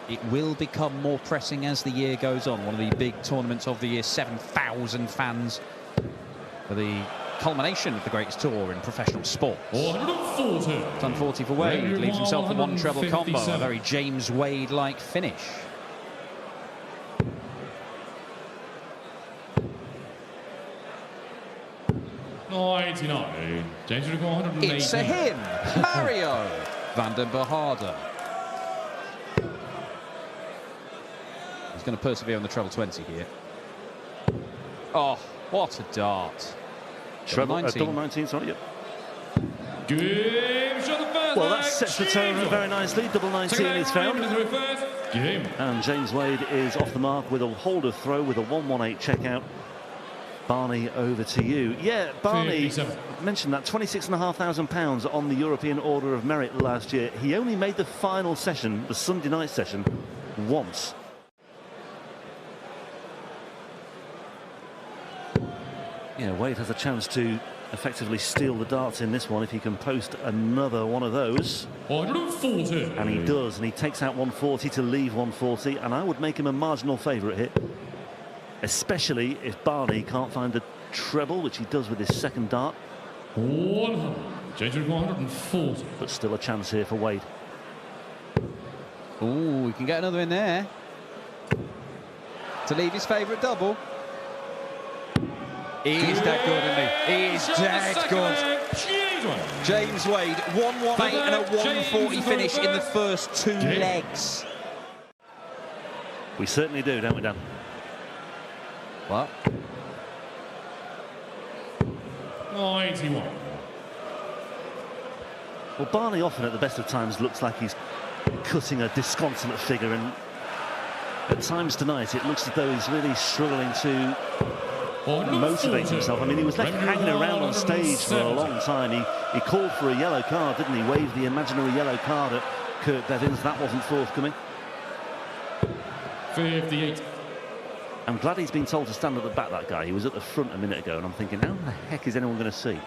it will become more pressing as the year goes on. One of the big tournaments of the year, 7,000 fans for the culmination of the greatest tour in professional sport. 140. Done 40 for Wade, leaves himself a one treble combo, a very James Wade-like finish. James would 180. It's a him, Mario van den Bergh. He's going to persevere on the treble 20 here. Oh, what a dart. Treble 19. Double 19, sorry, yep. Game shot the first. Well, that sets the tone very nicely. Double 19 is found. Game. And James Wade is off the mark with a holder throw with a 118 checkout. Barney, over to you. Yeah, Barney mentioned that £26,500 on the European Order of Merit last year. He only made the final session, the Sunday night session, once. Yeah, Wade has a chance to effectively steal the darts in this one if he can post another one of those. 140. And he does, and he takes out 140 to leave 140, and I would make him a marginal favourite here, especially if Barney can't find the treble, which he does with his second dart. 100. Change to 140. But still a chance here for Wade. Oh, we can get another in there to leave his favourite double. He's dead good, isn't he? He's dead good. James Wade, 118 and a 140 finish in the first two legs. We certainly do, don't we, Dan? What? 91. Well, Barney often at the best of times looks like he's cutting a disconsolate figure, and at times tonight it looks as though he's really struggling to motivate himself. I mean, he was left hanging around on stage for a long time. He called for a yellow card, didn't he? Waved the imaginary yellow card at Kurt Bevins. That wasn't forthcoming. 58. I'm glad he's been told to stand at the back, that guy. He was at the front a minute ago, and I'm thinking, how the heck is anyone going to see?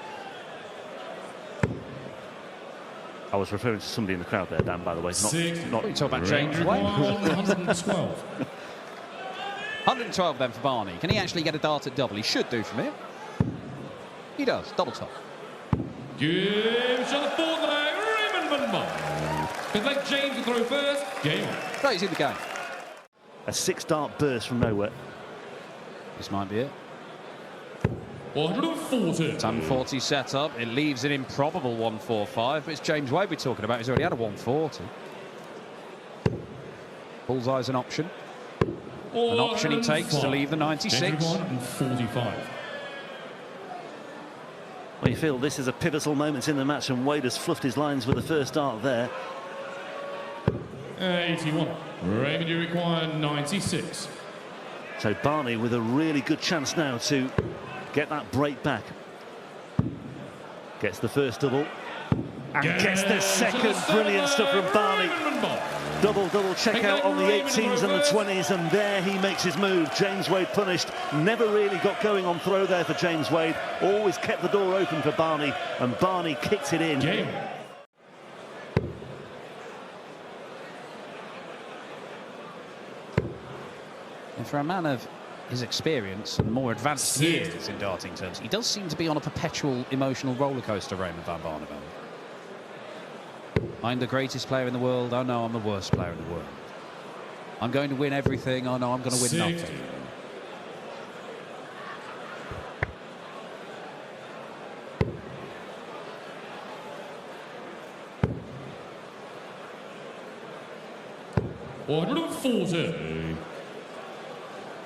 I was referring to somebody in the crowd there, Dan, by the way. Not you talk about James Wade. 112. 112 then for Barney. Can he actually get a dart at double? He should do from here. He does. Double top. Game shot the fourth leg. Raymond Van. It's like James to throw first. Game on. Right, he's in the game. A six-dart burst from nowhere. This might be it. 140. 1040 set up. It leaves an improbable 145, but it's James Wade we're talking about. He's already had a 140. Bullseye's an option. An option he takes to leave the 96. 145. Well, you feel this is a pivotal moment in the match, and Wade has fluffed his lines with the first dart there. 81. Raymond, you require 96. So Barney with a really good chance now to get that break back. Gets the first double and gets the second. Brilliant stuff from Barney. Double checkout on the 18s and the 20s, and there he makes his move. James Wade punished. Never really got going on throw there for James Wade. Always kept the door open for Barney, and Barney kicked it in. Game. And for a man of his experience and more advanced years in darting terms, he does seem to be on a perpetual emotional roller coaster, Raymond van Barneveld. I'm the greatest player in the world. Oh no, I'm the worst player in the world. I'm going to win everything. Oh no, I'm going to win nothing.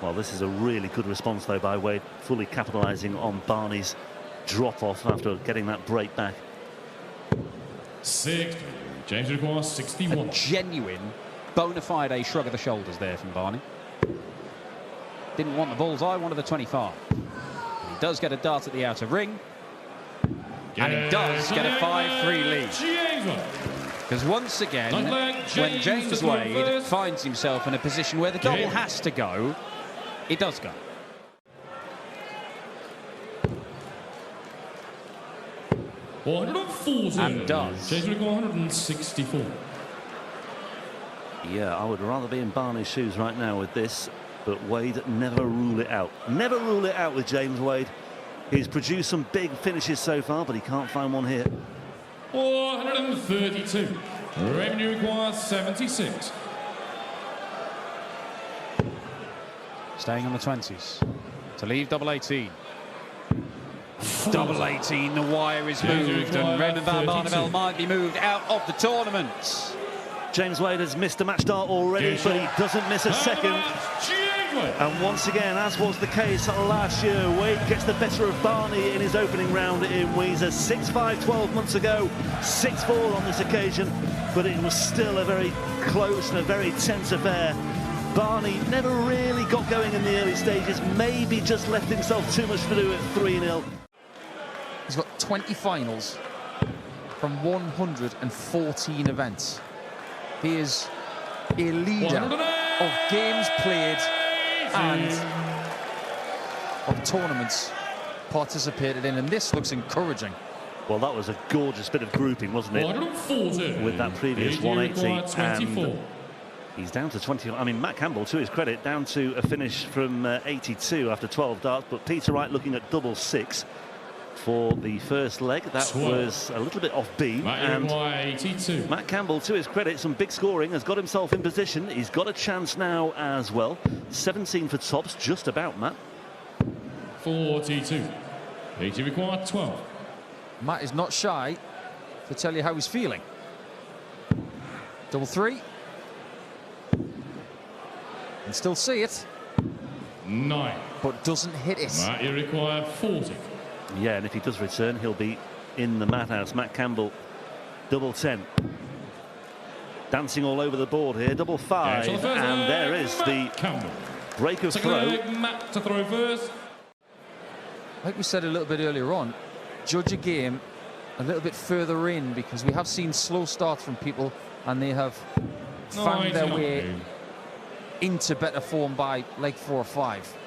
Well, this is a really good response, though, by Wade, fully capitalising on Barney's drop-off after getting that break back. 60. James requires 61. A genuine, bona fide shrug of the shoulders there from Barney. Didn't want the bullseye, wanted the 25. He does get a dart at the outer ring. And he does get a 5-3 lead. Because once again, when James Wade finds himself in a position where the double has to go, it does go. And does. James 164. Yeah, I would rather be in Barney's shoes right now with this, but Wade, never rule it out. Never rule it out with James Wade. He's produced some big finishes so far, but he can't find one here. 432. Revenue requires 76. Staying on the 20s. To leave double 18. Double 18, the wire is moved, and Raymond van Barneveld might be moved out of the tournament. James Wade has missed a match start already, but he doesn't miss a second. And once again, as was the case last year, Wade gets the better of Barney in his opening round in Wieze. 6-5 12 months ago, 6-4 on this occasion, but it was still a very close and a very tense affair. Barney never really got going in the early stages, maybe just left himself too much to do at 3-0. He's got 20 finals from 114 events. He is a leader of games played and of tournaments participated in, and this looks encouraging. Well, that was a gorgeous bit of grouping, wasn't it? With that previous 180, and he's down to 20. I mean, Matt Campbell, to his credit, down to a finish from 82 after 12 darts, but Peter Wright looking at double 6 for the first leg. That was a little bit off beam, and Matt Campbell, to his credit, some big scoring, has got himself in position. He's got a chance now as well. 17 for tops, just about, Matt. 42. Peter required 12. Matt is not shy to tell you how he's feeling. Double 3. Can still see it. 9. But doesn't hit it. Matt, you require 40. Yeah, and if he does return, he'll be in the madhouse. Matt Campbell, double 10. Dancing all over the board here, double 5. And there is the break of throw. Matt to throw first. Like we said a little bit earlier on, judge a game a little bit further in, because we have seen slow starts from people and they have found their way into better form by leg 4 or 5.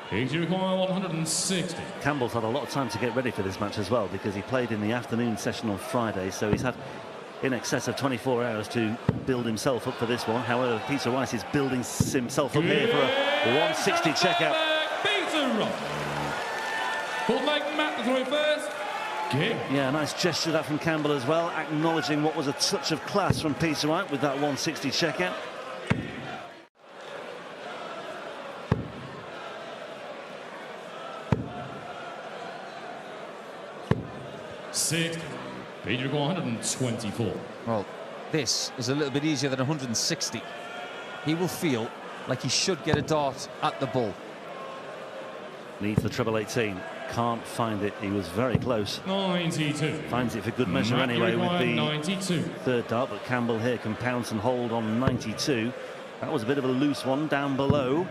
Peter require 160. Campbell's had a lot of time to get ready for this match as well, because he played in the afternoon session on Friday, so he's had in excess of 24 hours to build himself up for this one. However, Peter Wright is building himself up here for a 160 checkout. Peter Wright. Full leg, Matt to throw first. Yeah, nice gesture that from Campbell as well, acknowledging what was a touch of class from Peter Wright with that 160 checkout. Peter got 124. Well, this is a little bit easier than 160. He will feel like he should get a dart at the bull. Needs the treble 18. Can't find it. He was very close. 92. Finds it for good measure anyway with the 92. third dart, but Campbell here can pounce and hold on 92. That was a bit of a loose one down below.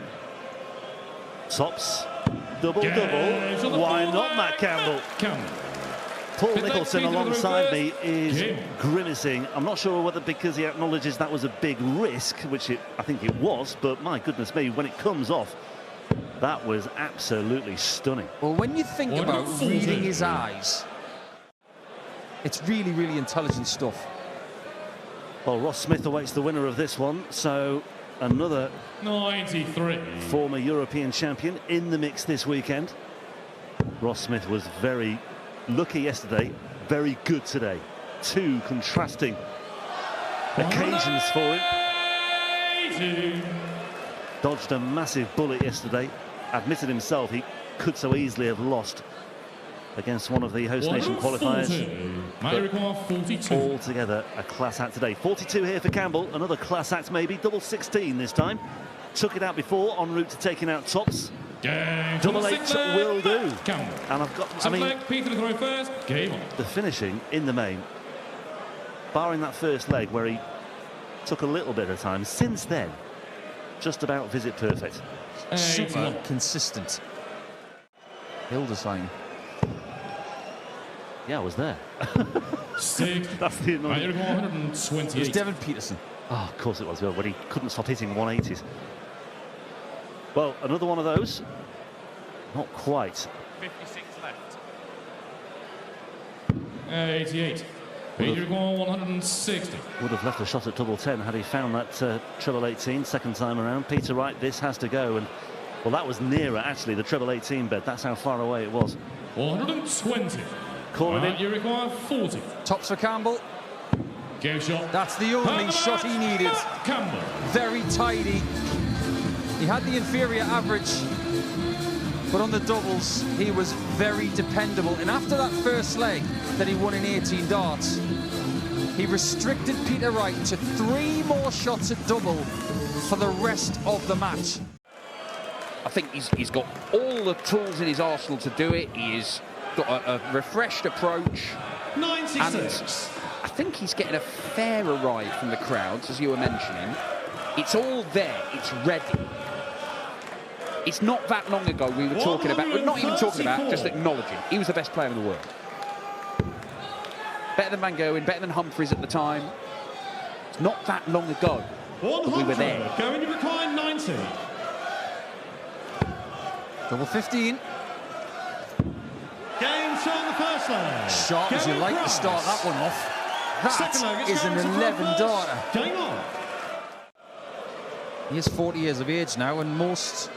Tops. Double. Why not, Matt Campbell? Paul Nicholson alongside me is grimacing. I'm not sure whether because he acknowledges that was a big risk, which I think it was, but my goodness me, when it comes off, that was absolutely stunning. Well, when you think about reading his eyes, it's really, really intelligent stuff. Well, Ross Smith awaits the winner of this one, so another 93 former European champion in the mix this weekend. Ross Smith was very lucky yesterday, very good today. Two contrasting occasions for him. Dodged a massive bullet yesterday. Admitted himself he could so easily have lost against one of the host nation qualifiers. Altogether a class act today. 42 here for Campbell, another class act maybe. Double 16 this time. Took it out before, en route to taking out tops. Double 8 will do. And I've got, I mean, the finishing in the main, barring that first leg where he took a little bit of time, since then, just about visit perfect. Super consistent. Hildesheim. Yeah, I was there. That's the annoying. It was Devon Peterson. Oh, of course it was, when he couldn't stop hitting 180s. Well, another one of those. Not quite. 56 left. 88. Peter require 160. Would have left a shot at double 10 had he found that treble 18 second time around. Peter Wright, this has to go, and well, that was nearer actually the treble 18 bed. That's how far away it was. 120. Calling in. You require 40. Tops for Campbell. Go shot. That's the only shot he needed. Campbell. Very tidy. He had the inferior average, but on the doubles, he was very dependable. And after that first leg that he won in 18 darts, he restricted Peter Wright to 3 more shots at double for the rest of the match. I think he's got all the tools in his arsenal to do it. He's got a refreshed approach. 96. I think he's getting a fairer ride from the crowds, as you were mentioning. It's all there. It's ready. It's not that long ago we were talking about, we're not even talking about, just acknowledging he was the best player in the world. Better than Van Gerwen, better than Humphries at the time. It's not that long ago that we were there. Going to require 90. Double 15. Game shot on the first leg. Sharp as you like to start that one off. That is an 11-darter. Game on. He is 40 years of age now, and most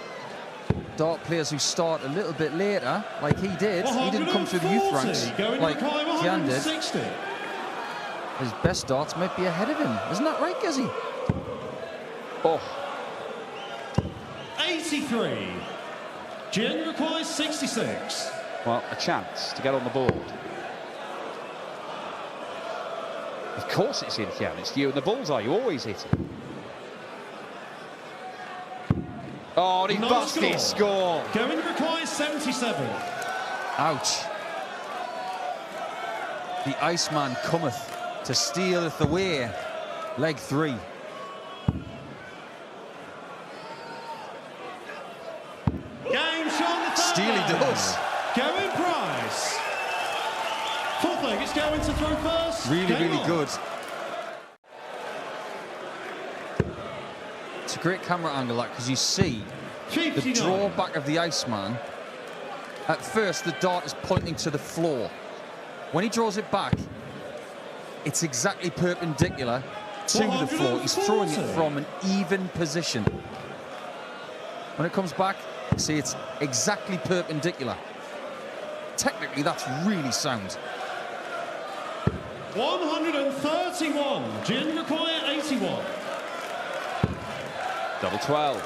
dart players who start a little bit later, like he did, he didn't come through the youth ranks like Kian did. His best darts might be ahead of him. Isn't that right, Gizzy? Oh. 83. Jen requires 66. Well, a chance to get on the board. Of course it's in, Kian. It's you and the bullseye. You always hit it. Oh, and he busted his score. Going requires 77. Ouch. The Iceman cometh to stealeth away. Leg 3. Game shot. Steely does. Gerwen Price. Fourth leg, it's going to throw first. Really good. It's a great camera angle, that, because you see 59. The drawback of the Iceman. At first, the dart is pointing to the floor. When he draws it back, it's exactly perpendicular to the floor. He's throwing it from an even position. When it comes back, see, it's exactly perpendicular. Technically, that's really sound. 131. Gin require 81. Double 12.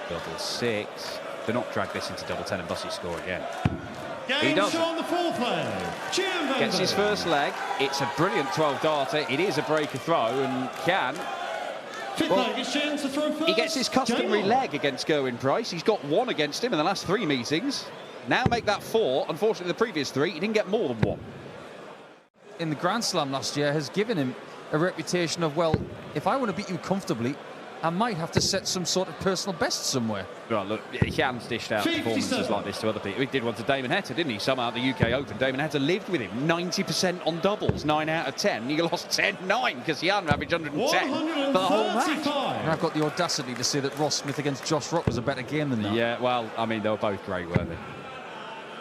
Double 6. Do not drag this into double 10 and Bussy score again. He does. On the fourth leg. Gets his first leg. It's a brilliant 12 darter. It is a breaker throw, and Kian. Well, he gets his customary leg against Gerwen Price. He's got 1 against him in the last 3 meetings. Now make that 4. Unfortunately, the previous 3, he didn't get more than 1. In the Grand Slam last year has given him a reputation of, well, if I want to beat you comfortably, I might have to set some sort of personal best somewhere. Right, look, Jan's dished out performances like this to other people. He did one to Damon Heta, didn't he? Somehow at the UK Open, Damon Heta lived with him. 90% on doubles, 9 out of 10. He lost 10-9 because Jan averaged 110 for the whole match. And I've got the audacity to say that Ross Smith against Josh Rock was a better game than that. Yeah, well, I mean, they were both great, weren't they?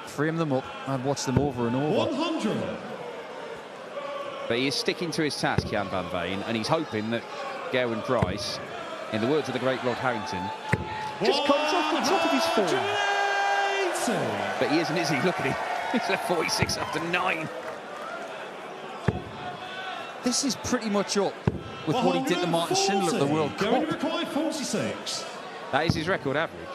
Frame them up. I'd watch them over and over. 100. But he is sticking to his task, Jan van Veen, and he's hoping that Gerwen Price, in the words of the great Rod Harrington, just comes off the top of his form. But he isn't, is he? Look at him. He's at 46 after 9. This is pretty much up with what he did to Martin Schindler at the World Cup. 46. That is his record average.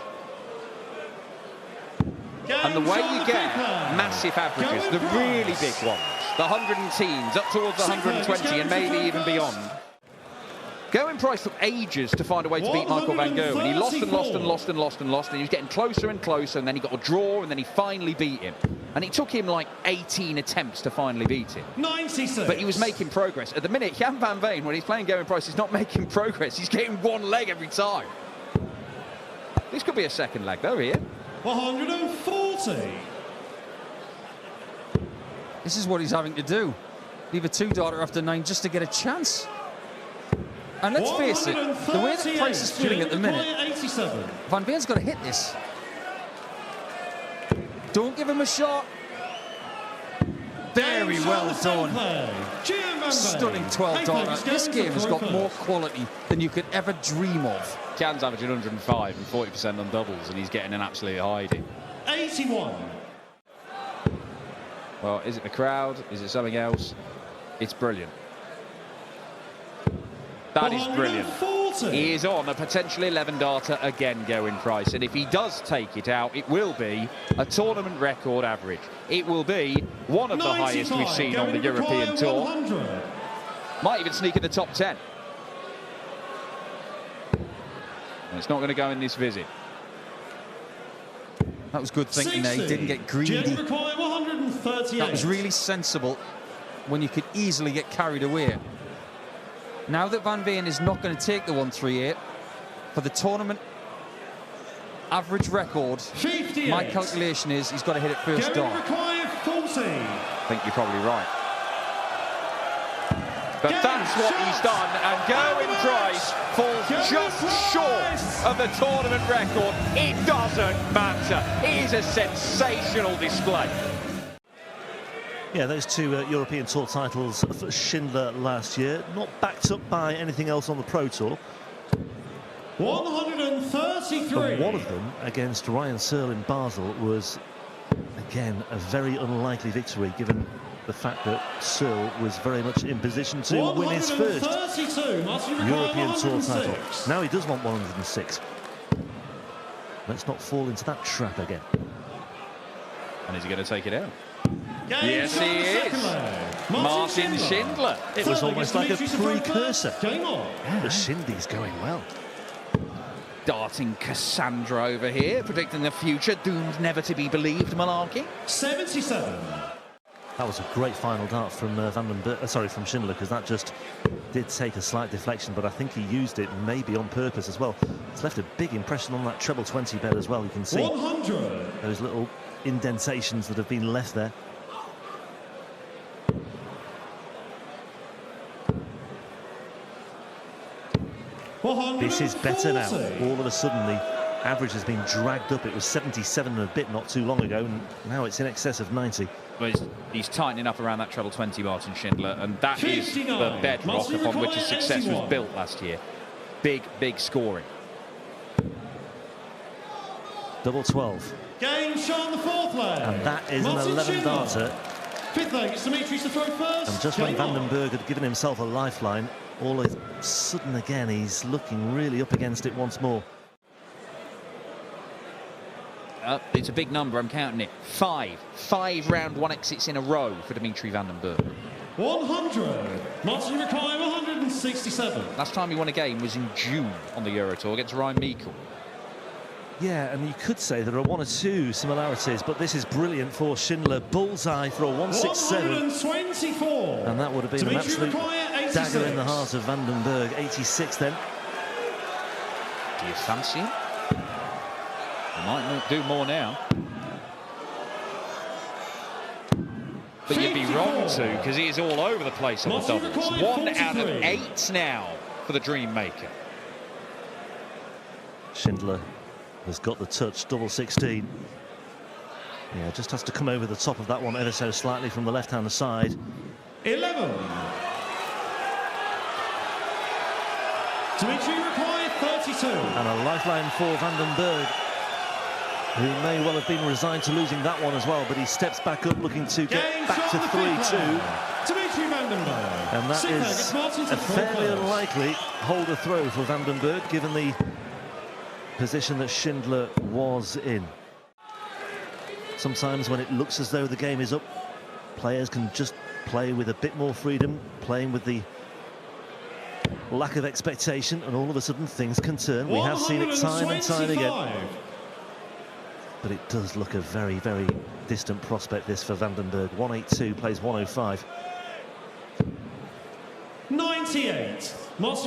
And the way you get massive averages, the really big ones, the 110s, up towards the 120 and maybe even beyond. Gerwen Price took ages to find a way to beat Michael van Gerwen. He lost and lost and lost and lost and lost, and he was getting closer and closer, and then he got a draw, and then he finally beat him. And it took him like 18 attempts to finally beat him. 96. But he was making progress. At the minute, Jan van Veen, when he's playing Gerwen Price, is not making progress. He's getting 1 leg every time. This could be a second leg, though, here. 140. This is what he's having to do. Leave a 2-darter after 9 just to get a chance. And let's face it, the way that Price is feeling at the minute, 87. Van Veen's got to hit this. Don't give him a shot. Very well done. Stunning 12 darter. This game has got more quality than you could ever dream of. Can's averaging 105 and 40% on doubles, and he's getting an absolute hiding. 81. Well, is it the crowd? Is it something else? It's brilliant. That is brilliant. He is on a potential 11 darter again, Gerwen Price, and if he does take it out, it will be a tournament record average. It will be one of the highest we've seen on the European Tour. 100. Might even sneak in the top 10. And it's not going to go in this visit. That was good thinking there. He didn't get greedy. 138. That was really sensible when you could easily get carried away. Now that Van Veen is not going to take the 138 for the tournament average record, 58. my calculation is he's got to hit it first dart. I think you're probably right. But that's what he's done, and Gerwen Price falls just short of the tournament record. It doesn't matter. It is a sensational display. Yeah, those two European Tour titles for Schindler last year, not backed up by anything else on the Pro Tour. 133. But one of them against Ryan Searle in Basel was, again, a very unlikely victory, given the fact that Searle was very much in position to win his first European Tour title. Now he does want 106. Let's not fall into that trap again. And is he going to take it out? Yes, he is. Martin Schindler. It was almost like a precursor. Game on. Yeah, the Shindy's going well. Darting Cassandra over here, predicting the future, doomed never to be believed malarkey. 77. That was a great final dart from from Schindler, because that just did take a slight deflection, but I think he used it maybe on purpose as well. It's left a big impression on that treble 20 bed as well. You can see 100. those little indentations that have been left there. This is better now. All of a sudden the average has been dragged up. It was 77 and a bit not too long ago, and now it's in excess of 90. Well, he's tightening up around that treble 20, Martin Schindler, and that is the bedrock upon which his success was built last year. Big, big scoring. Double 12. Game shot on the fourth leg. And that is an 11 darter. Fifth leg, it's Dimitris to throw first. And just when Bergh had given himself a lifeline, all of a sudden again he's looking really up against it once more. It's a big number, I'm counting it. Five round one exits in a row for Dimitri Van den Bergh. 100. Martin Require 167. Last time he won a game was in June on the Euro Tour against Ryan Meikle. Yeah, and you could say there are one or two similarities, but this is brilliant for Schindler. Bullseye for a 167. 124. And that would have been an absolute dagger in the heart of Van den Bergh. 86 then. Do you fancy him? He might not do more now. But you'd be wrong to, because he is all over the place on the doubles. 1 out of 8 now for the Dream Maker. Schindler has got the touch, double 16. Yeah, just has to come over the top of that one ever so slightly from the left-hand side. 11. Dimitri required 32. And a lifeline for Van den Bergh, who may well have been resigned to losing that one as well, but he steps back up looking to get back to 3-2. Dimitri Van den Bergh. And that is a fairly unlikely holder throw for Van den Bergh, given the position that Schindler was in. Sometimes when it looks as though the game is up, players can just play with a bit more freedom, playing with the lack of expectation, and all of a sudden things can turn. We have seen it time and time again. But it does look a very, very distant prospect, this for Van den Bergh. 182, plays 105. 98. Gets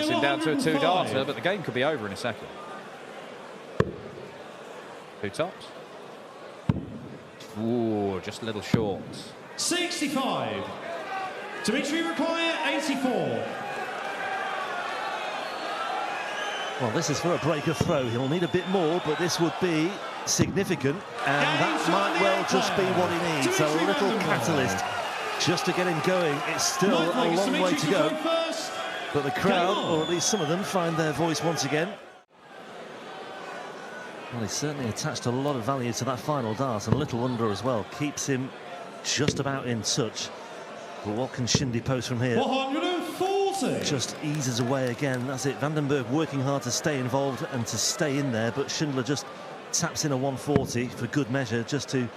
him down to a 2-darter, but the game could be over in a second. 2 tops. Ooh, just a little short. 65. Dimitri require 84. Well, this is for a breaker throw. He'll need a bit more, but this would be significant, and that might well just be what he needs. A little catalyst just to get him going. It's still a long way to go. But the crowd, or at least some of them, find their voice once again. Well, he certainly attached a lot of value to that final dart, and a little under as well. Keeps him just about in touch. But what can Shindy post from here? 140. Just eases away again. That's it. Bergh working hard to stay involved and to stay in there, but Schindler just taps in a 140 for good measure, just to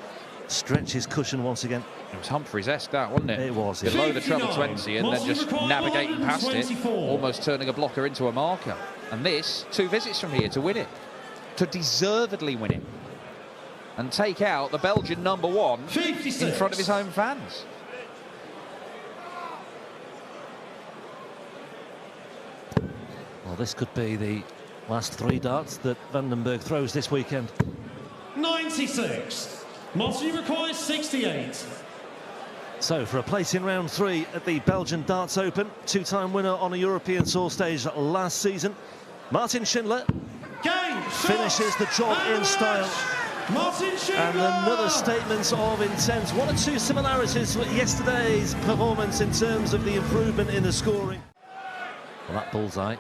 stretch his cushion once again. It was Humphries-esque, that, wasn't it? It was, yeah. Below the treble 20 and then just navigating past it, almost turning a blocker into a marker. And this, 2 visits from here to win it, to deservedly win it, and take out the Belgian #1 56. in front of his home fans. Well, this could be the last 3 darts that Bergh throws this weekend. 96. Martin requires 68. So, for a place in round 3 at the Belgian Darts Open, 2-time winner on a European Tour stage last season, Martin Schindler finishes the job in style. Martin Schindler! And another statement of intent. 1 or 2 similarities with yesterday's performance in terms of the improvement in the scoring. Well, that bullseye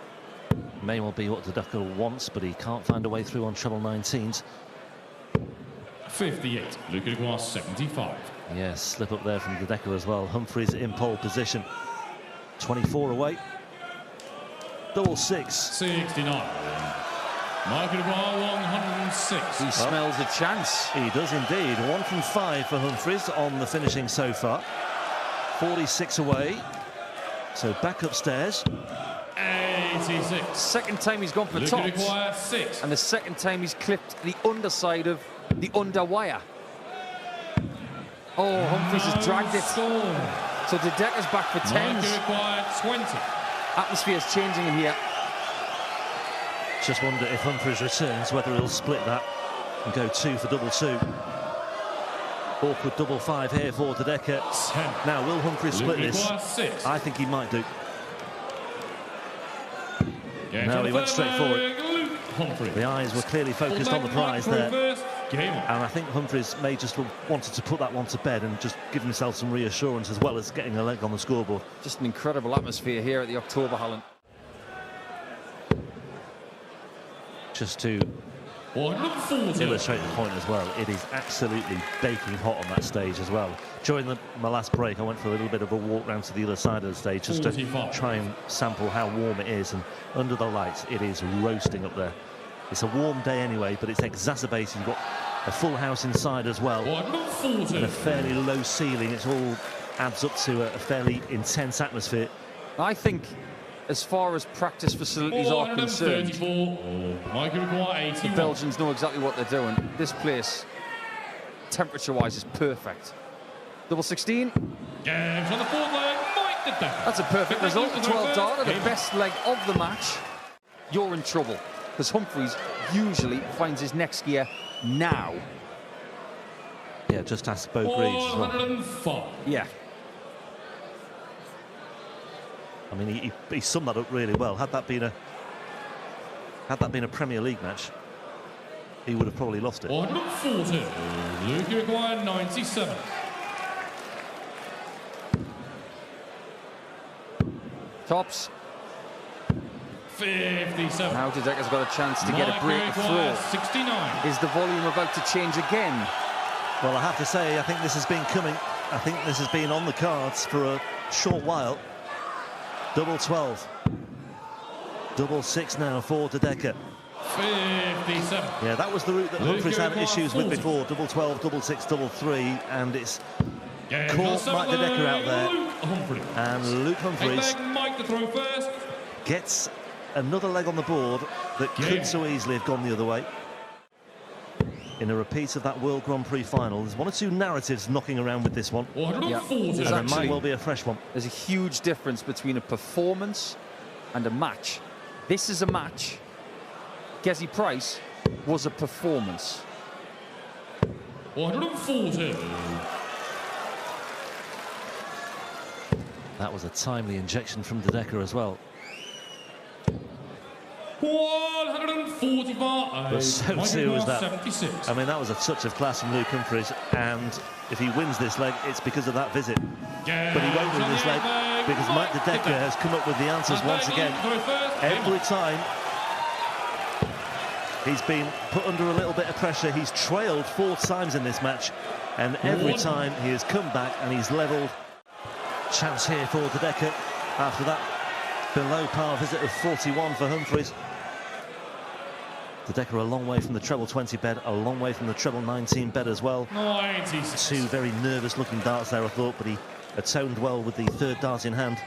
may well be what Duijvenbode wants, but he can't find a way through on treble 19s. 58. Lecot 75. Yes, slip up there from Duijvenbode as well. Humphries in pole position. 24 away. Double 6. 69. Lecot 106. He smells a chance. He does indeed. 1 from 5 for Humphries on the finishing so far. 46 away. So back upstairs. 86. Second time he's gone for tops. 6. And the second time he's clipped the underside of the under wire. Oh, Humphries has dragged it. So Duijvenbode's back for 10s. 20. Atmosphere's changing in here. Just wonder if Humphries returns, whether he'll split that and go 2 for double 2. Awkward double 5 here for Duijvenbode. Now, will Humphries split this? I think he might do. No, he went straight for it. The eyes were clearly focused on the prize there. And I think Humphries may just have wanted to put that one to bed and just give himself some reassurance as well as getting a leg on the scoreboard. Just an incredible atmosphere here at the Oktoberhallen. Just to illustrate the point as well, it is absolutely baking hot on that stage as well. During my last break, I went for a little bit of a walk round to the other side of the stage just to try and sample how warm it is, and under the lights it is roasting up there. It's a warm day anyway, but it's exacerbated. You've got a full house inside as well and a fairly low ceiling. It all adds up to a fairly intense atmosphere. I think as far as practice facilities are concerned, the Belgians know exactly what they're doing. This place, temperature-wise, is perfect. Double 16. Games on the 4th leg. That's a perfect result. 12 darter, the best leg of the match. You're in trouble, because Humphries usually finds his next gear now. Yeah, just ask Bergh as well. Yeah. I mean, he summed that up really well. Had that been a Premier League match, he would have probably lost it. 140. Lecot 97. Tops. 57. Now Duijvenbode's got a chance to get a break through. 69. Is the volume about to change again? Well, I have to say, I think this has been coming. I think this has been on the cards for a short while. Double 12. Double 6 now for Duijvenbode. 57. Yeah, that was the route that Humphries had issues with before. Double 12, double 6, double 3, and it's caught Mike Duijvenbode out there. And Luke Humphries gets another leg on the board that could so easily have gone the other way. In a repeat of that World Grand Prix final, there's 1 or 2 narratives knocking around with this one. Yeah. And there might well be a fresh one. There's a huge difference between a performance and a match. This is a match. Gezi Price was a performance. 140. That was a timely injection from Duijvenbode as well. 145. But so too was that. 76. I mean, that was a touch of class from Luke Humphries, and if he wins this leg, it's because of that visit. But he won't win this leg because Mike De Decker has come up with the answers once again. Every time he's been put under a little bit of pressure, he's trailed 4 times in this match, and every time he has come back and he's levelled. Chance here for De Decker after that below par visit of 41 for Humphries. De Decker a long way from the treble 20 bed, a long way from the treble 19 bed as well. 96. 2 very nervous looking darts there, I thought, but he atoned well with the 3rd dart in hand.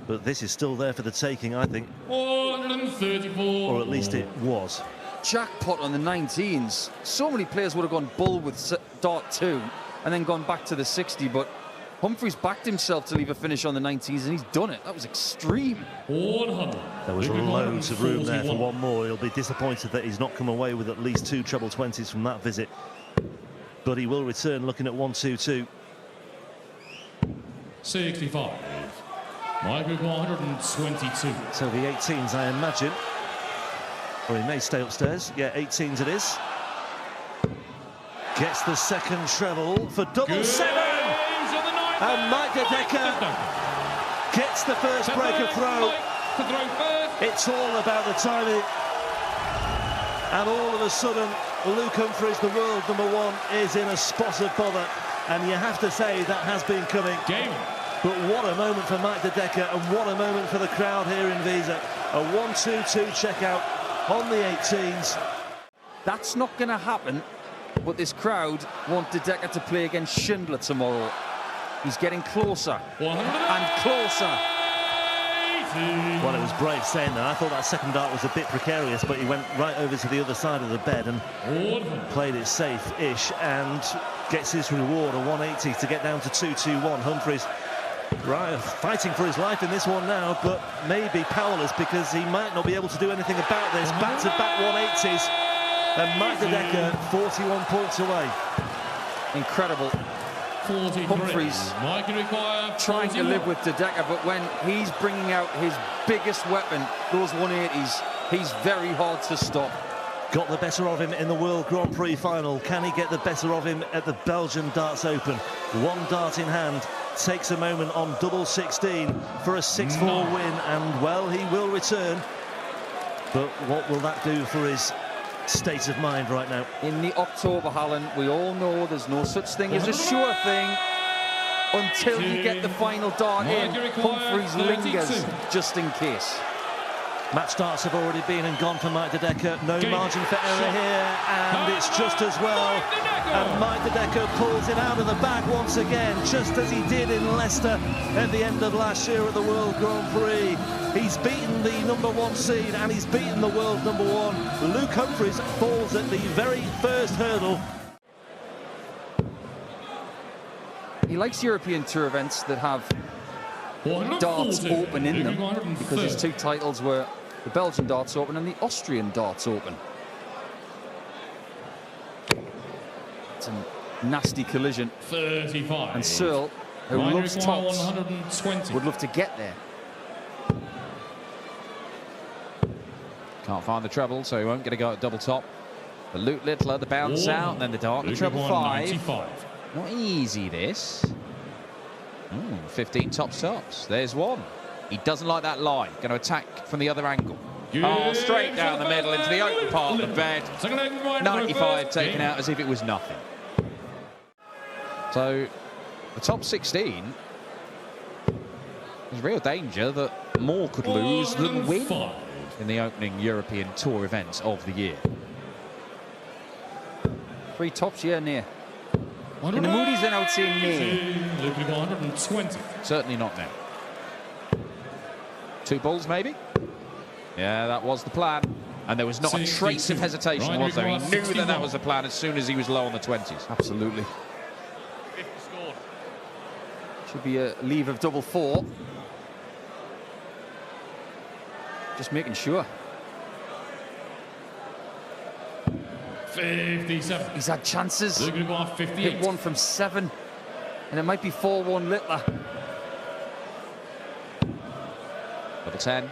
But this is still there for the taking, I think. 134. Or at least it was. Jackpot on the 19s. So many players would have gone bull with dart 2 and then gone back to the 60, but Humphries backed himself to leave a finish on the 19s, and he's done it. That was extreme. 100. There was loads of room there for one more. He'll be disappointed that he's not come away with at least 2 treble 20s from that visit. But he will return looking at 1-2-2. 65. Michael 122. So the 18s, I imagine. Or he may stay upstairs. Yeah, 18s it is. Gets the second treble for double 7. And Mike De Decker gets the first break of throw. It's all about the timing. And all of a sudden, Luke Humphries, the world #1, is in a spot of bother. And you have to say that has been coming. But what a moment for Mike De Decker, and what a moment for the crowd here in Wieze. A 1-2-2 checkout on the 18s. That's not going to happen, but this crowd want De Decker to play against Schindler tomorrow. He's getting closer and closer. Well, it was brave saying that. I thought that second dart was a bit precarious, but he went right over to the other side of the bed and played it safe-ish and gets his reward, a 180 to get down to 2-2-1. Humphries fighting for his life in this one now, but maybe powerless because he might not be able to do anything about this. Back-to-back 180s, and Mike De Decker 41 points away. Incredible. Humphries trying to live with De Decker, but when he's bringing out his biggest weapon, those 180s, he's very hard to stop. Got the better of him in the World Grand Prix final. Can he get the better of him at the Belgian Darts Open? 1 dart in hand, takes a moment on double 16 for a 6-4 win, and well, he will return. But what will that do for his state of mind right now? In the Oktoberhallen, we all know there's no such thing as a sure thing until you get the final dart in. Humphries lingers just in case. Match darts have already been and gone for Mike De Decker. No margin for error here, and it's just as well. And Mike De Decker pulls it out of the bag once again, just as he did in Leicester at the end of last year at the World Grand Prix. He's beaten the #1 seed, and he's beaten the world #1. Luke Humphries falls at the very first hurdle. He likes European Tour events that have Darts Open in them, because his 2 titles were the Belgian Darts Open and the Austrian Darts Open. It's a nasty collision. 35. And Searle, who loves tops, 120. would love to get there. Can't find the treble, so he won't get a go at double top. The Luke Littler, the bounce out, and then the dart, the treble 5. Not easy, this. 15 tops. There's one. He doesn't like that line. Going to attack from the other angle. Oh, straight down the middle into the open part of the bed. 95 taken out as if it was nothing. So, the top 16, there's real danger that more could lose than win in the opening European Tour events of the year. 3 tops, yeah, near. In the Moody's, then I would say near. 120. Certainly not now. 2 balls, maybe? Yeah, that was the plan. And there was not a trace of hesitation, was there? He knew that that was the plan as soon as he was low on the 20s. Absolutely. Should be a leave of double 4. Just making sure. 57. He's had chances. Hit 1 from 7. And it might be 4-1 Littler. Double 10.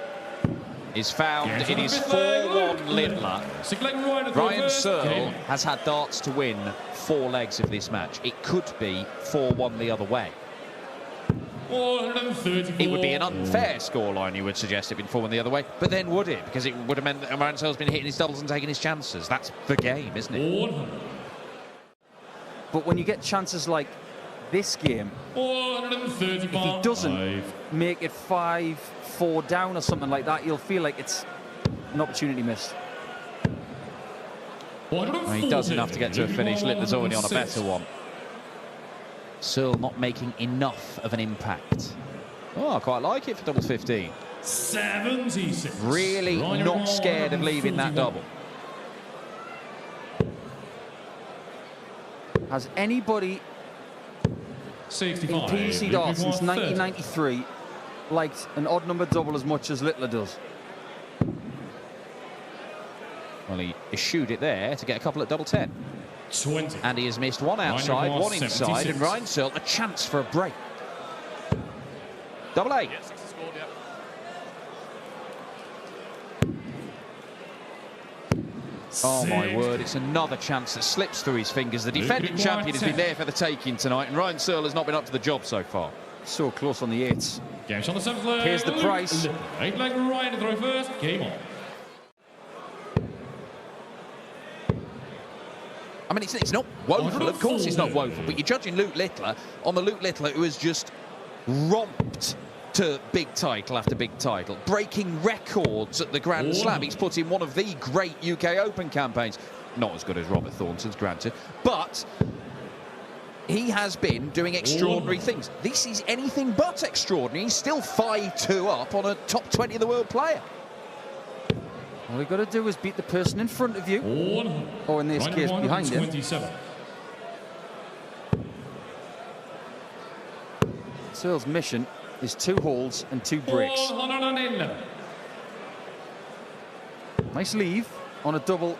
is found in his 4-1 Littler. Ryan Searle has had darts to win 4 legs of this match. It could be 4-1 the other way. It would be an unfair scoreline, you would suggest, if it been 4-1 the other way. But then would it? Because it would have meant that Ryan Searle's been hitting his doubles and taking his chances. That's the game, isn't it? But when you get chances like this game, if he doesn't make it 5-4 down or something like that, you'll feel like it's an opportunity missed. Well, he does enough to get to a finish. Littler's already on a better one. Searle not making enough of an impact. Oh, I quite like it for double 15. 76. Really not scared of leaving that double. Has anybody in PDC darts since 1993 liked an odd number double as much as Littler does? Well, he eschewed it there to get a couple at double 10. 20. And he has missed one outside, one inside, 76. and Ryan Searle a chance for a break. Double 8. Oh my word, it's another chance that slips through his fingers. The defending champion has been there for the taking tonight, and Ryan Searle has not been up to the job so far. So close on the 8s. Game's on the 7th leg. Here's the price. 8 leg Ryan to throw first. Game on. I mean, it's not woeful, of course it's not woeful, but you're judging Luke Littler on the Luke Littler who has just romped to big title after big title, breaking records at the Grand Slam. He's put in one of the great UK Open campaigns. Not as good as Robert Thornton's, granted, but he has been doing extraordinary things. This is anything but extraordinary. He's still 5-2 up on a top 20 of the world player. All you've got to do is beat the person in front of you, or in this case, behind him. 27. Searle's mission is 2 holes and 2 breaks. 111. Nice leave on a double.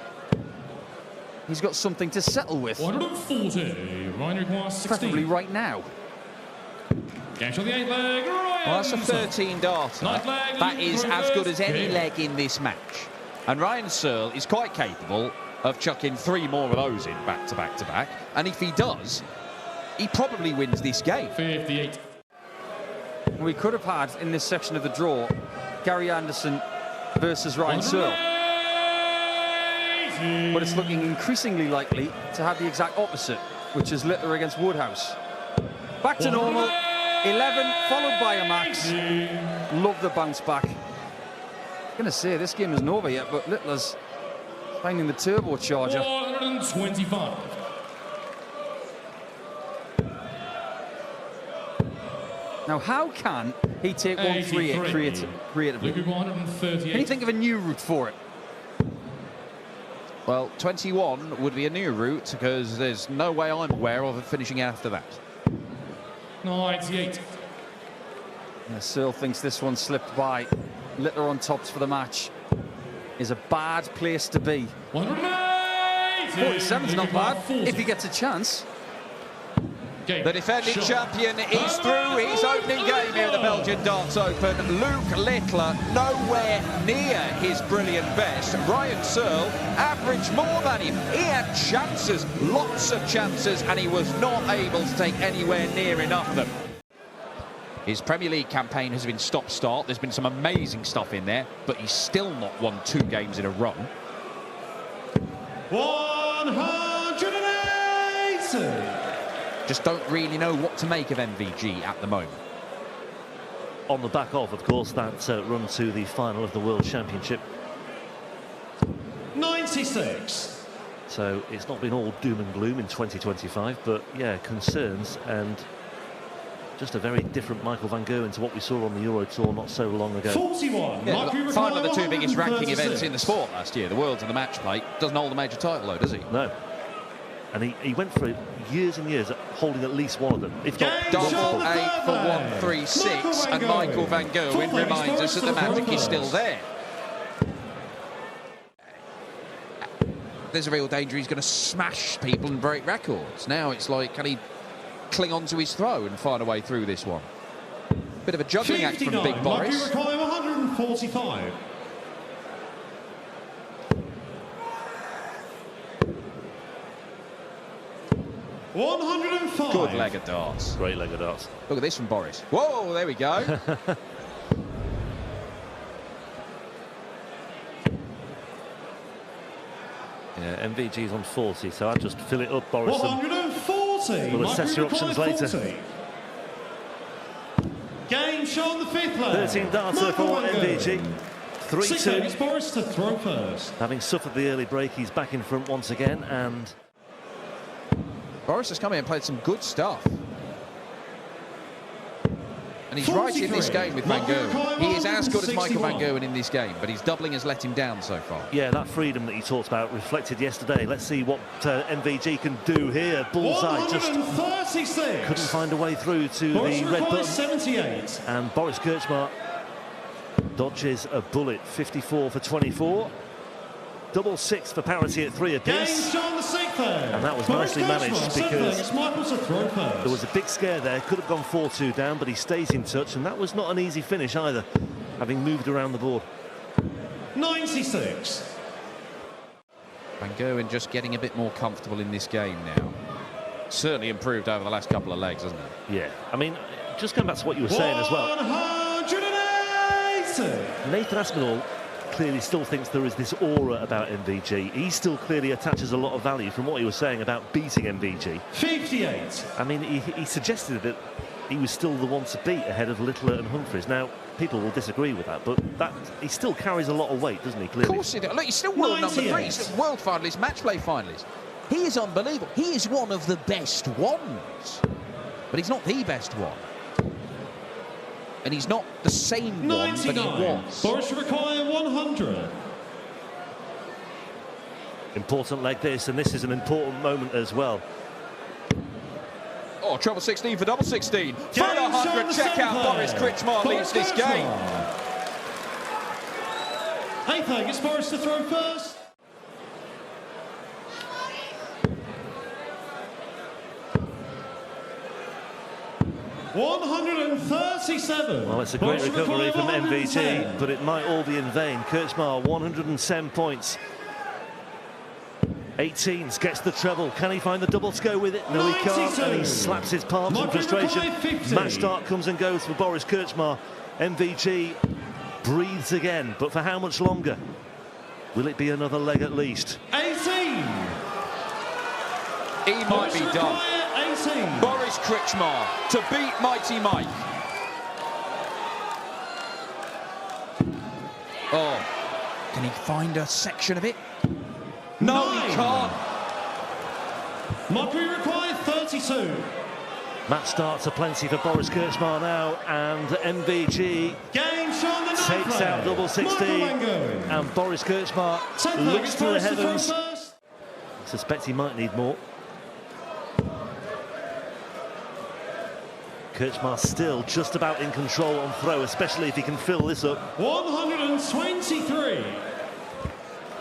He's got something to settle with. 140. Ryan requires 16. Preferably right now. Game's on the 8th leg. Well, that's a 13 darter. That is as good as any leg in this match. And Ryan Searle is quite capable of chucking 3 more of those in back to back to back. And if he does, he probably wins this game. 58. We could have had in this section of the draw Gary Anderson versus Ryan Searle. But it's looking increasingly likely to have the exact opposite, which is Littler against Woodhouse. Back to normal. 11 followed by a max. Love the bounce back. I'm going to say this game isn't over yet, but Littler's finding the turbocharger. 125. Now, how can he take 1-3 creatively? Can you think of a new route for it? Well, 21 would be a new route because there's no way I'm aware of finishing after that. 98. Yeah, Searle thinks this one slipped by. Littler on tops for the match is a bad place to be. 47's not bad if he gets a chance. The defending champion is through his opening game here at the Belgian Darts Open. Luke Littler nowhere near his brilliant best. Ryan Searle averaged more than him. He had chances, lots of chances, and he was not able to take anywhere near enough of them. His Premier League campaign has been stop-start. There's been some amazing stuff in there, but he's still not won 2 games in a row. 180. Just don't really know what to make of MVG at the moment. On the back of course, that run to the final of the World Championship. 96. So it's not been all doom and gloom in 2025, but yeah, concerns and just a very different Michael van Gerwen to what we saw on the Euro Tour not so long ago. 41. Yeah, final of the 2 biggest ranking events in the sport last year, the Worlds and the match play. Doesn't hold a major title though, does he? No. And he went for years and years holding at least one of them, if not double 8 for 136, and Michael van Gerwen reminds us that the magic is still there. There's a real danger he's going to smash people and break records. Now it's like, can he cling on to his throw and find a way through this one? Bit of a juggling act from Big Boris. 145. 105. Good leg of darts. Great leg of darts. Look at this from Boris. Whoa, there we go. Yeah, MVG's on 40, so I'll just fill it up, Boris. 140. We'll assess your options later. 40. Game show on the 5th leg. 13 darter for MVG. 3-2. It's Boris to throw first. Having suffered the early break, he's back in front once again, and Boris has come in and played some good stuff. And he's right in this game with Van Gerwen. He is as good as Michael Van Gerwen in this game, but his doubling has let him down so far. yeah, that freedom that he talked about reflected yesterday. Let's see what MVG can do here. Bullseye just 136. couldn't find a way through to Boris the red requires button. 78. And Boris Krcmar dodges a bullet. 54 for 24. Double six for parity at 3 Game apiece. show on the 6th leg. And that was Boris nicely Krcmar, managed 7th leg, because it's Michael to throw first. there was a big scare there. Could have gone 4-2 down, but he stays in touch, and that was not an easy finish either, having moved around the board. 96. Van Gerwen just getting a bit more comfortable in this game now. Certainly improved over the last couple of legs, hasn't it? Yeah, I mean, just going back to what you were saying as well. 180. Nathan Aspinall clearly still thinks there is this aura about MVG. He still clearly attaches a lot of value from what he was saying about beating MVG. 58. I mean, he suggested that he was still the one to beat ahead of Littler and Humphries. Now, people will disagree with that, but he still carries a lot of weight, doesn't he, clearly? Of course he does. Look, he's still world number 3. He's still world finalist, match play finalist. He is unbelievable. He is one of the best ones. But he's not the best one. And he's not the same 99. one that he was. Boris require 100. Important leg this, and this is an important moment as well. Oh, treble 16 for double 16. For Game the 100, show on the check out 7th Boris leg. Krcmar leads this Krcmar. game. 8th leg, it's Boris to throw first. $137. Well, it's a great Boris recovery require from 110. MVG, but it might all be in vain. Krcmar, 107 points. 18s, gets the treble. Can he find the double to go with it? No, he can't, 92. and he slaps his palms in Michael frustration. required 50. Match start comes and goes for Boris Krcmar. MVG breathes again, but for how much longer? Will it be another leg at least? 18. He might Boris be done. require 18. Boris Krcmar to beat Mighty Mike. Oh, can he find a section of it? No, he 9. can't. Mockery required 32. Match starts aplenty for Boris Krcmar now, and MVG Game show on the 9th takes leg. out double 16, Michael Van Gerwen. and Boris Krcmar 10th leg, looks it's to the Boris to throw heavens. first. Suspect he might need more. Krcmar still just about in control on throw, especially if he can fill this up. 123.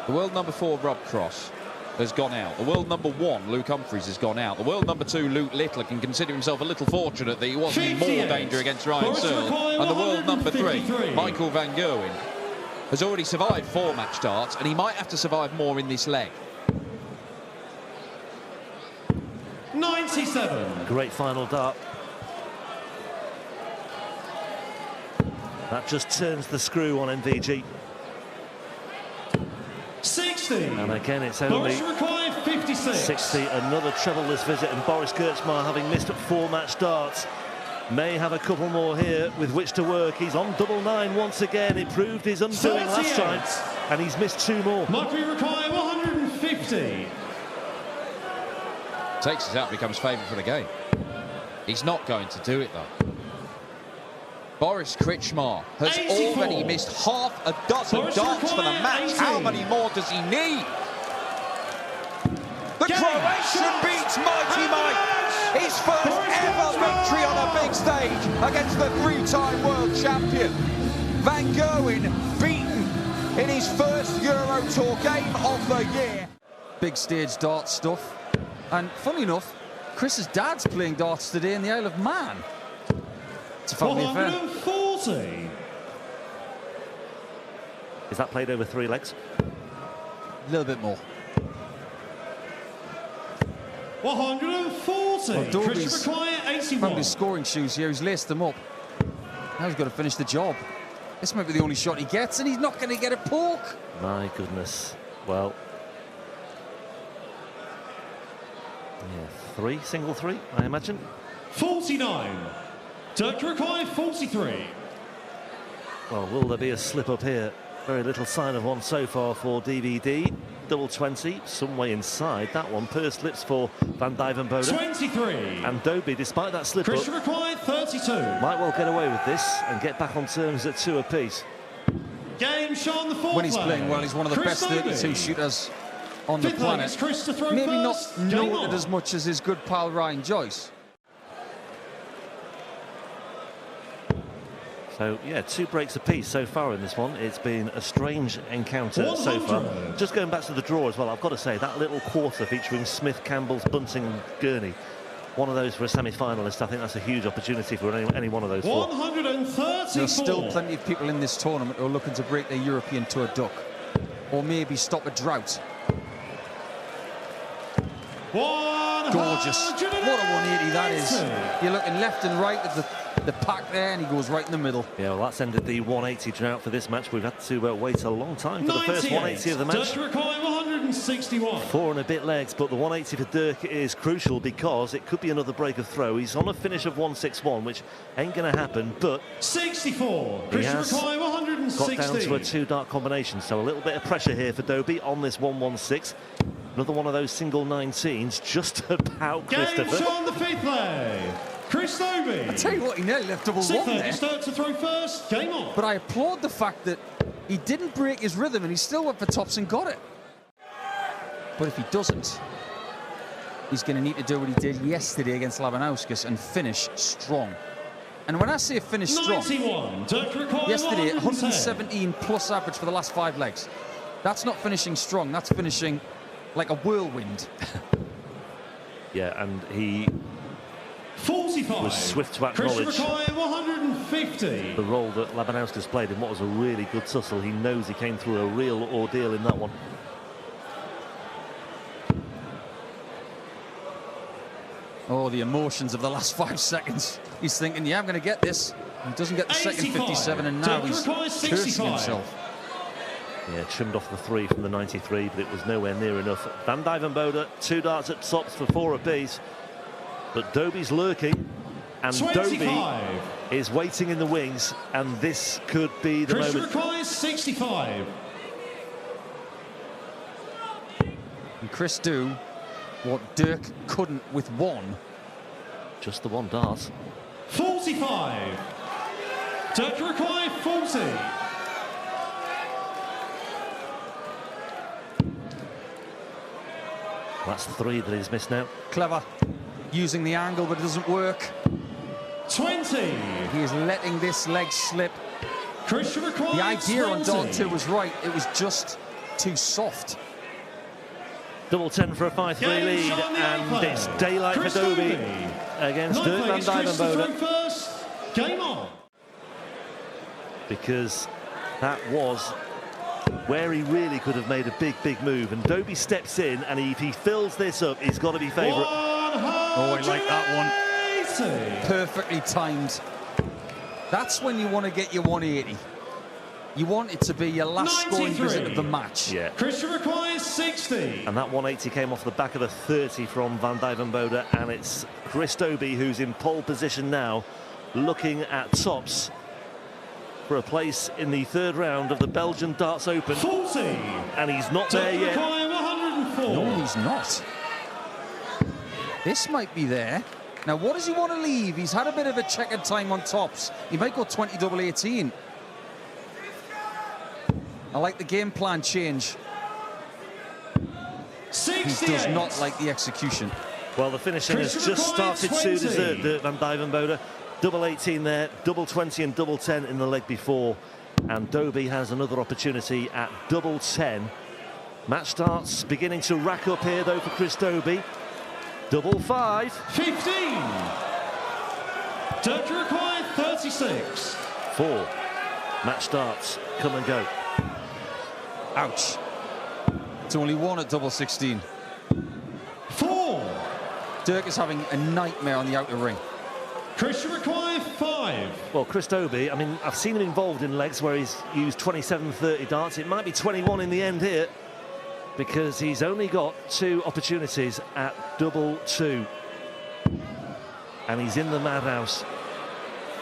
The world number 4, Rob Cross, has gone out. The world number 1, Luke Humphries, has gone out. The world number 2, Luke Littler, can consider himself a little fortunate that he wasn't in more 58. danger against Ryan Boris Searle. require And the world number 3, 153. Michael Van Gerwen, has already survived 4 match starts, and he might have to survive more in this leg. 97. Great final dart. That just turns the screw on MVG. 60. And again, it's only Boris required 56. 60. Another treble-less visit, and Boris Krcmar, having missed 4 match starts, may have a couple more here with which to work. He's on double 9 once again. It proved his undoing last 38. time, and he's missed 2 more. Mockery required 150. Takes us out, becomes favourite for the game. He's not going to do it, though. Boris Krcmar has 84. already missed half a dozen Boris darts for the required match. 80. How many more does he need? The Game Croatian shot. beats Mighty Mike. His first Boris ever Krcmar. victory on a big stage against the 3-time world champion. Van Gerwen beaten in his first Euro Tour game of the year. Big stage darts stuff. And funny enough, Chris's dad's playing darts today in the Isle of Man. It's a family affair. 140. Is that played over 3 legs? A little bit more. 140. Well, Dobey's Krcmar 81. found his scoring shoes here. He's laced them up. Now he's got to finish the job. This might be the only shot he gets, and he's not going to get a poke. My goodness. Well, yeah, single three, I imagine. 49. Krcmar 43. Well, will there be a slip up here? Very little sign of one so far for DVD. Double 20, some way inside that one. Pursed lips for Van Duijvenbode. 23. And Dobey, despite that slip up, Krcmar 32. might well get away with this and get back on terms at 2 apiece. Game shot on the fourth When he's leg. playing well, he's one of the best Dobey. 32 shooters on the Fifth leg planet. is Chris to throw Maybe first. not Game noted on. as much as his good pal Ryan Joyce. So, yeah, 2 breaks apiece so far in this one. It's been a strange encounter so far. 100. Just going back to the draw as well, I've got to say, that little quarter featuring Smith, Campbell, Bunting and Gurney, one of those for a semi-finalist, I think that's a huge opportunity for any one of those 4. 134. There's still plenty of people in this tournament who are looking to break their European Tour duck, or maybe stop a drought. Gorgeous. What a 180 that is. You're looking left and right at the pack there, and he goes right in the middle. Yeah, well, that's ended the 180 drought for this match. We've had to wait a long time for the first 180 of the match. Krcmar 161. 4 and a bit legs, but the 180 for Bergh is crucial because it could be another break of throw. He's on a finish of 161, which ain't going to happen, but 64. he has Krcmar 160. got down to a 2 dart combination, so a little bit of pressure here for Dobey on this 116. Another one of those single 19s, just about Game Christopher. shot on the fifth leg. Dobey. I tell you what, he nearly left double Sixth one leg there. is Dirk to throw first. Game on. But I applaud the fact that he didn't break his rhythm and he still went for tops and got it. But if he doesn't, he's going to need to do what he did yesterday against Labanauskas and finish strong. And when I say finish strong, 91. Krcmar yesterday 110. 117 plus average for the last 5 legs. That's not finishing strong, that's finishing like a whirlwind. Yeah, and he 45. was swift to acknowledge Krcmar 150. the role that Labanauskas played in what was a really good tussle. He knows he came through a real ordeal in that one. Oh, the emotions of the last 5 seconds. He's thinking, yeah, I'm going to get this. He doesn't get the second 85. 57, and now he's Krcmar cursing 65. himself. Yeah, trimmed off the 3 from the 93, but it was nowhere near enough. Van Duijvenbode, 2 darts at tops for 4 apiece. But Dobey's lurking, and 25. Dobey is waiting in the wings, and this could be the moment. Krcmar 65. And Chris do what Dirk couldn't with 1. Just the 1 dart. 45. Krcmar 40. That's 3 that he's missed now. Clever. Using the angle, but it doesn't work. 20. He is letting this leg slip. Krcmar The idea on dart 20. 2 was right. It was just too soft. Double 10 for a 5-3 Game lead, shot on the and eighth it's leg. daylight for Dobey Dobey. against Ninth Dirk leg Van is Chris to throw Duijvenbode, first. Game on. because that was where he really could have made a big move, and Dobey steps in, and if he fills this up, he's got to be favourite. Oh, I like that one. 180. Perfectly timed. That's when you want to get your 180. You want it to be your last scoring 93. visit of the match. Yeah, Krcmar 60. and that 180 came off the back of a 30 from Van Duijvenbode, and it's Chris Dobey who's in pole position now, looking at tops for a place in the 3rd round of the Belgian Darts Open, 40. and he's not there yet. Krcmar 104. No, he's not. This might be there. Now, what does he want to leave? He's had a bit of a checkered time on tops. He might go 20 double 18. I like the game plan change. 68. He does not like the execution. Well, the finishing has Krcmar just started to 20. desert Dirk Van Duijvenbode. Double 18 there, double 20 and double 10 in the leg before. And Dobey has another opportunity at double 10. Match starts beginning to rack up here, though, for Chris Dobey. Double 5. 15. Krcmar 36. 4. Match starts, come and go. Ouch. It's only 1 at double 16. 4. Dirk is having a nightmare on the outer ring. Christian requires 5. Well, Chris Dobey, I mean, I've seen him involved in legs where he's used 27, 30 darts. It might be 21 in the end here because he's only got 2 opportunities at double 2. And he's in the madhouse.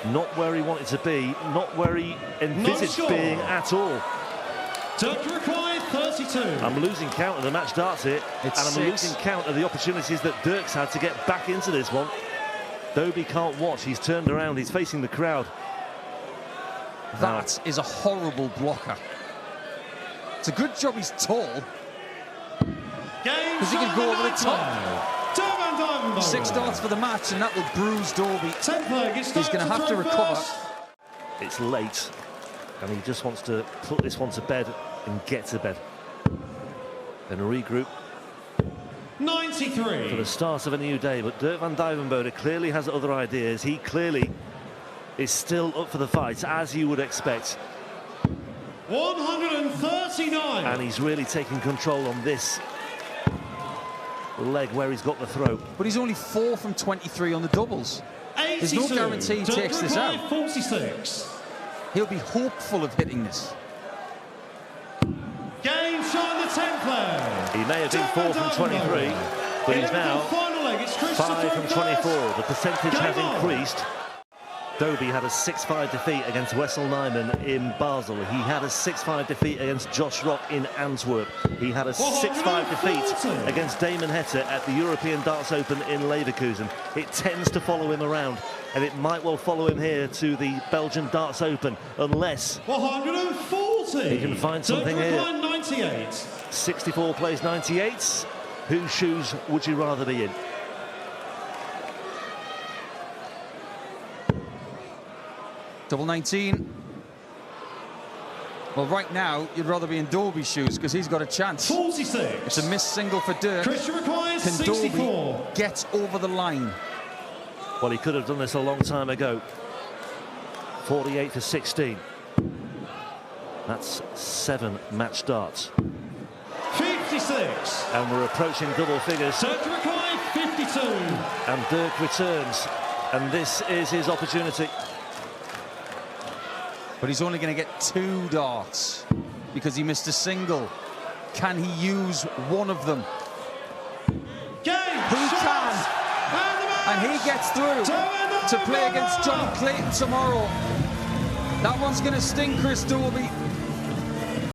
Not where he wanted to be, not where he envisaged being at all. Dirk requires 32. I'm losing count of the match darts here, and I'm losing count of the opportunities that Dirk's had to get back into this one. Dobey can't watch. He's turned around. He's facing the crowd. That is a horrible blocker. It's a good job he's tall. Because he can go over the top. Duijvenbode. 6 darts for the match, and that will bruise Dobey. He's going to have to recover. It's late, and he just wants to put this one to bed and get to bed. Then regroup. 93. For the start of a new day, but Dirk van Duijvenbode clearly has other ideas. He clearly is still up for the fight, as you would expect. 139. And he's really taking control on this leg where he's got the throw. But he's only 4 from 23 on the doubles. 82. There's no guarantee he takes this out. 46. He'll be hopeful of hitting this. Game shot in the 10th player. He may have been 4 from 23, but he's now 5 from 24. The percentage has increased. Dobey had a 6-5 defeat against Wessel Nijman in Basel. He had a 6-5 defeat against Josh Rock in Antwerp. He had a 6-5 defeat against Damon Hette at the European Darts Open in Leverkusen. It tends to follow him around, and it might well follow him here to the Belgian Darts Open, unless 140. he can find something here. 98. 64 plays 98. Whose shoes would you rather be in? Double 19. Well, right now, you'd rather be in Dobey's shoes because he's got a chance. 46. It's a missed single for Dirk. Christian requires Can 64. Dobey get over the line? Well, he could have done this a long time ago. 48 for 16. That's 7 match darts. 56. And we're approaching double figures. Dirk requires 52. And Dirk returns. And this is his opportunity. But he's only going to get 2 darts because he missed a single. Can he use one of them? Game. He can. And he gets through to play against Johnny Clayton tomorrow. That one's going to sting Chris Dobey.